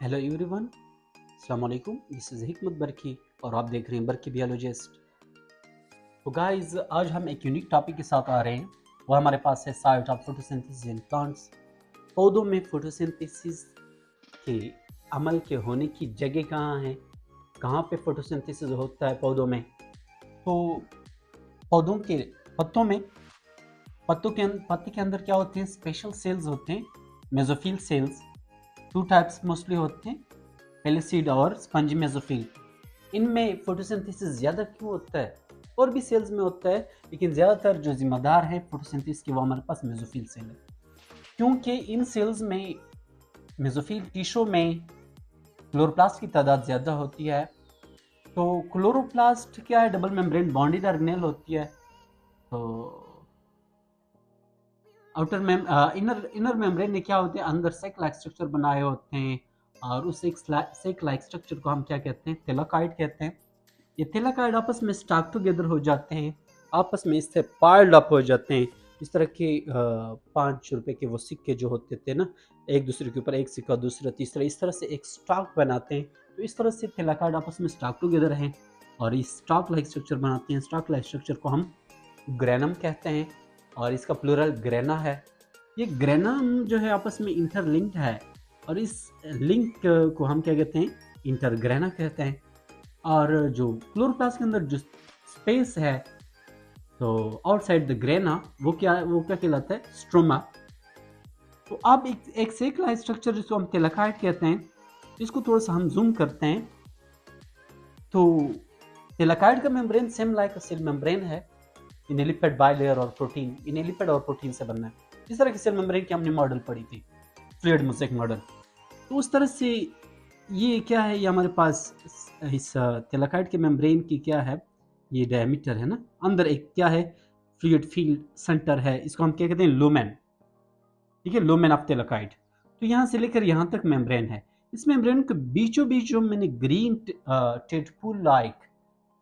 Hello everyone, अस्सलाम वालेकुम। This is हिकमत बरकी और आप देख रहे हैं बरकी बियोलॉजिस्ट। तो गाइस, आज हम एक यूनिक टॉपिक के साथ आ रहे हैं। वो हमारे पास है site of photosynthesis in plants. पौधों में फोटोसिंथेसिस के अमल के होने की जगह कहाँ है, कहाँ पे फोटोसिंथेसिस होता है पौधों में। तो पौधों के पत्तों में पत्ते के अंदर क्या होते हैं, स्पेशल सेल्स होते हैं, mesophyll cells. Two types mostly होते हैं, पेलिसीड और स्पंजी मेसोफिल। इनमें फोटोसिंथेसिस ज़्यादा क्यों होता है? और भी सेल्स में होता है, लेकिन ज़्यादातर जो जिम्मेदार है फोटोसिंथेसिस की वो हमारे पास मेसोफिल सेल है। क्योंकि इन सेल्स में, मेसोफिल टिश्यू में क्लोरोप्लास्ट की तादाद ज़्यादा होती है। तो क्लोरोप्लास्ट क्या है, डबल मेम्ब्रेन बॉन्डेड ऑर्गेनेल होती है। तो आउटर इनर मेम्ब्रेन में क्या होते हैं, अंदर सेक लाइक स्ट्रक्चर बनाए होते हैं। और उस सेक लाइक स्ट्रक्चर को हम क्या कहते हैं, थैलाकाइड कहते हैं। ये थैलाकाइड आपस में स्टॉक टुगेदर हो जाते हैं, आपस में इससे पाइल्ड अप हो जाते हैं। इस तरह के 5 रुपए के वो सिक्के जो होते थे ना, एक दूसरे के ऊपर एक सिक्का दूसरा तीसरा, इस तरह से एक स्टॉक बनाते हैं। तो इस तरह से थैलाकाइड आपस में स्टॉक टुगेदर हैं और इस स्टॉक लाइक स्ट्रक्चर बनाते हैं। स्टॉक लाइक स्ट्रक्चर को हम ग्रेनम कहते हैं और इसका प्लूरल ग्रेना है। ये ग्रेनम जो है आपस में इंटरलिंक्ड है और इस लिंक को हम क्या कहते हैं, इंटरग्रेना कहते हैं। और जो क्लोरोप्लास्ट के अंदर जो स्पेस है, तो आउटसाइड द ग्रेना, वो क्या कहलाता है, स्ट्रोमा। तो अब एक सेक लाइक स्ट्रक्चर जिसको हम थैलाकाइड कहते हैं, इसको थोड़ा सा हम जूम करते हैं। तो थैलाकाइड का membrane same like cell membrane है। इनेलिपेड बाइलेयर और प्रोटीन, इनेलिपेड और प्रोटीन से बनना है। इस तरह की सेल मेम्ब्रेन की हमने मॉडल पढ़ी थी, फ्लूइड मोज़ेक मॉडल। तो उस तरह से ये क्या है, ये हमारे पास इस थैलाकाइड के मेम्ब्रेन की क्या है, ये डायमीटर है ना, अंदर एक क्या है, फ्लूइड फील्ड सेंटर है, इसको हम क्या कहते हैं, लुमेन। ठीक है, लुमेन ऑफ थैलाकाइड। तो यहाँ से लेकर यहाँ तक मेम्ब्रेन है। इस मेम्ब्रेन के बीचों बीच जो मैंने ग्रीन टेडपूल लाइक,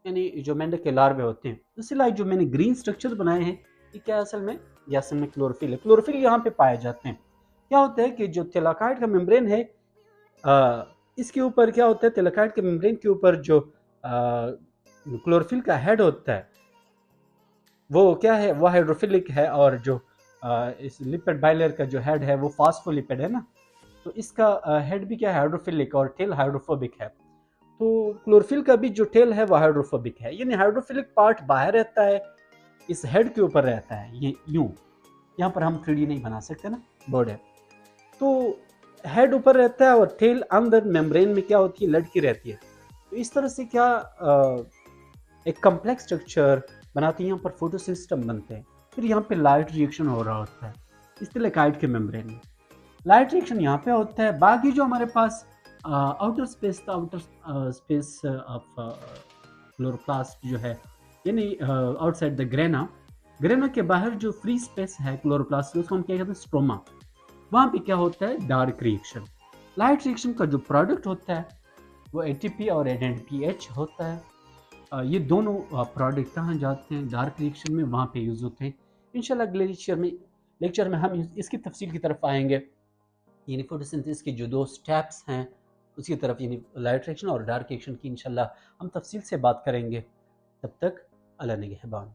यानी जो मेंढक के लार्वे होते हैं उसी लाइक जो मैंने ग्रीन स्ट्रक्चर बनाए हैं, ये क्या असल में, ये असल में क्लोरोफिल है। क्लोरोफिल यहाँ पे पाए जाते हैं। क्या होता है कि जो थैलाकाइड का मेम्ब्रेन है, इसके ऊपर क्या होता है, थैलाकाइड के मेम्ब्रेन के ऊपर जो क्लोरोफिल का हेड होता है वो क्या है, वो हाइड्रोफिलिक है। और जो इस लिपिड बाइलेयर का जो हेड है वो फास्फोलिपिड है ना, तो इसका हेड भी क्या है, हाइड्रोफिलिक, और टेल हाइड्रोफोबिक है। तो क्लोरोफिल का भी जो टेल है वो हाइड्रोफोबिक है, यानी हाइड्रोफिलिक पार्ट बाहर रहता है, इस हेड के ऊपर रहता है। ये यूं, यहाँ पर हम 3D नहीं बना सकते ना, बोर्ड है। तो हेड ऊपर रहता है और टेल अंदर मेम्ब्रेन में क्या होती है, लटकी रहती है। तो इस तरह से क्या एक कम्प्लेक्स स्ट्रक्चर बनाते हैं, यहाँ पर फोटो सिस्टम बनते हैं। फिर यहाँ पे लाइट रिएक्शन हो रहा होता है इस थैलाकाइड के मेम्ब्रेन में। लाइट रिएक्शन यहाँ पे होता है। बाकी जो हमारे पास आउटर स्पेस था, आउटर स्पेस ऑफ क्लोरोप्लास्ट जो है, यानी आउटसाइड द ग्रेना, ग्रेना के बाहर जो फ्री स्पेस है क्लोरोप्लास्ट, उसको हम क्या कहते हैं, स्ट्रोमा। वहाँ पे क्या होता है, डार्क रिएक्शन। लाइट रिएक्शन का जो प्रोडक्ट होता है वो एटीपी और एनएडपीएच होता है। ये दोनों प्रोडक्ट कहाँ जाते हैं, डार्क रिएक्शन में, वहाँ पे यूज़ होते हैं। इंशाल्लाह अगले लेक्चर में हम इसकी तफसील की तरफ आएंगे, यानी फोटोसिंथेसिस की जो 2 स्टेप्स हैं उसकी तरफ, यानी लाइट रिएक्शन और डार्क रिएक्शन की इंशाल्लाह हम तफसील से बात करेंगे। तब तक अल्लाह निगहबान।